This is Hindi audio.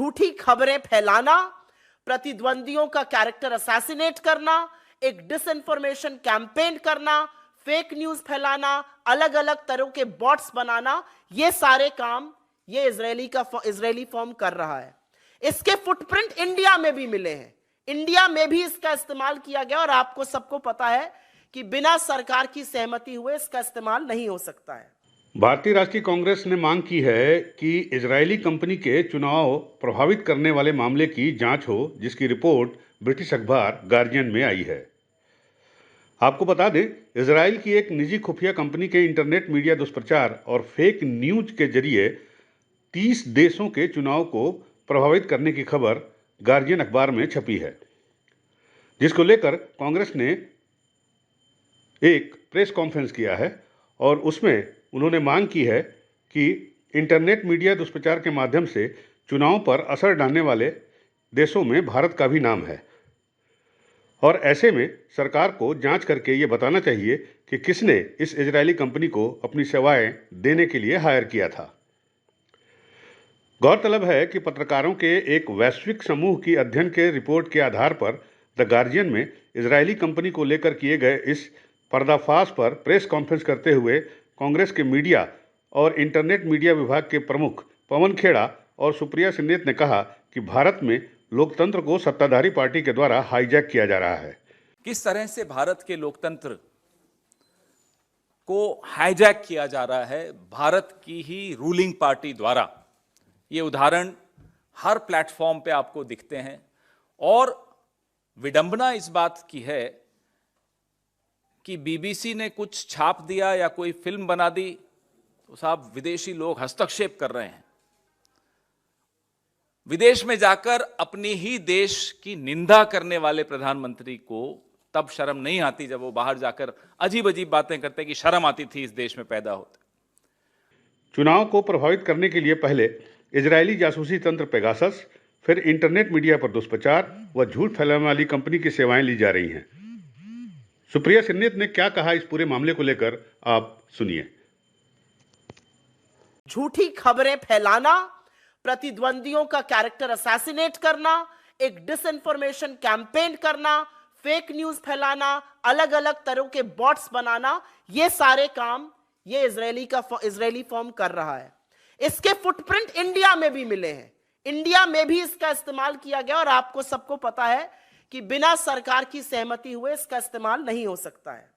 झूठी खबरें फैलाना, प्रतिद्वंदियों का कैरेक्टर असैसिनेट करना, एक डिसइंफॉर्मेशन कैंपेन करना, फेक न्यूज फैलाना, अलग अलग तरह के बॉट्स बनाना, ये सारे काम ये इजरायली फर्म कर रहा है। इसके फुटप्रिंट इंडिया में भी मिले हैं, इंडिया में भी इसका इस्तेमाल किया गया और आपको सबको पता है कि बिना सरकार की सहमति हुए इसका इस्तेमाल नहीं हो सकता है। भारतीय राष्ट्रीय कांग्रेस ने मांग की है कि इजरायली कंपनी के चुनाव प्रभावित करने वाले मामले की जांच हो, जिसकी रिपोर्ट ब्रिटिश अखबार गार्जियन में आई है। आपको बता दें, इजराइल की एक निजी खुफिया कंपनी के इंटरनेट मीडिया दुष्प्रचार और फेक न्यूज के जरिए 30 देशों के चुनाव को प्रभावित करने की खबर गार्जियन अखबार में छपी है, जिसको लेकर कांग्रेस ने एक प्रेस कॉन्फ्रेंस किया है और उसमें उन्होंने मांग की है कि इंटरनेट मीडिया दुष्प्रचार के माध्यम से चुनाव पर असर डालने वाले देशों में भारत का भी नाम है और ऐसे में सरकार को जांच करके ये बताना चाहिए कि किसने इस इजरायली कंपनी को अपनी सेवाएं देने के लिए हायर किया था। गौरतलब है कि पत्रकारों के एक वैश्विक समूह की अध्ययन के रिपोर्ट के आधार पर द गार्जियन में इजरायली कंपनी को लेकर किए गए इस पर्दाफाश पर प्रेस कॉन्फ्रेंस करते हुए कांग्रेस के मीडिया और इंटरनेट मीडिया विभाग के प्रमुख पवन खेड़ा और सुप्रिया सिन्नेत ने कहा कि भारत में लोकतंत्र को सत्ताधारी पार्टी के द्वारा हाईजैक किया जा रहा है। किस तरह से भारत के लोकतंत्र को हाईजैक किया जा रहा है भारत की ही रूलिंग पार्टी द्वारा, ये उदाहरण हर प्लेटफॉर्म पे आपको दिखते हैं। और विडंबना इस बात की है कि बीबीसी ने कुछ छाप दिया या कोई फिल्म बना दी तो साहब विदेशी लोग हस्तक्षेप कर रहे हैं। विदेश में जाकर अपनी ही देश की निंदा करने वाले प्रधानमंत्री को तब शर्म नहीं आती जब वो बाहर जाकर अजीब अजीब बातें करते कि शर्म आती थी इस देश में पैदा होते। चुनाव को प्रभावित करने के लिए पहले इजरायली जासूसी तंत्र पेगासस, फिर इंटरनेट मीडिया पर दुष्प्रचार व झूठ फैलाने वाली कंपनी की सेवाएं ली जा रही हैं। सुप्रिया सिन्नेत ने क्या कहा इस पूरे मामले को लेकर, आप सुनिए। झूठी खबरें फैलाना, प्रतिद्वंदियों का कैरेक्टर असैसिनेट करना, एक डिसइंफॉर्मेशन कैंपेन करना, फेक न्यूज फैलाना, अलग अलग तरह के बॉट्स बनाना, ये सारे काम ये इजरायली फर्म कर रहा है। इसके फुटप्रिंट इंडिया में भी मिले हैं, इंडिया में भी इसका इस्तेमाल किया गया और आपको सबको पता है कि बिना सरकार की सहमति हुए इसका इस्तेमाल नहीं हो सकता है।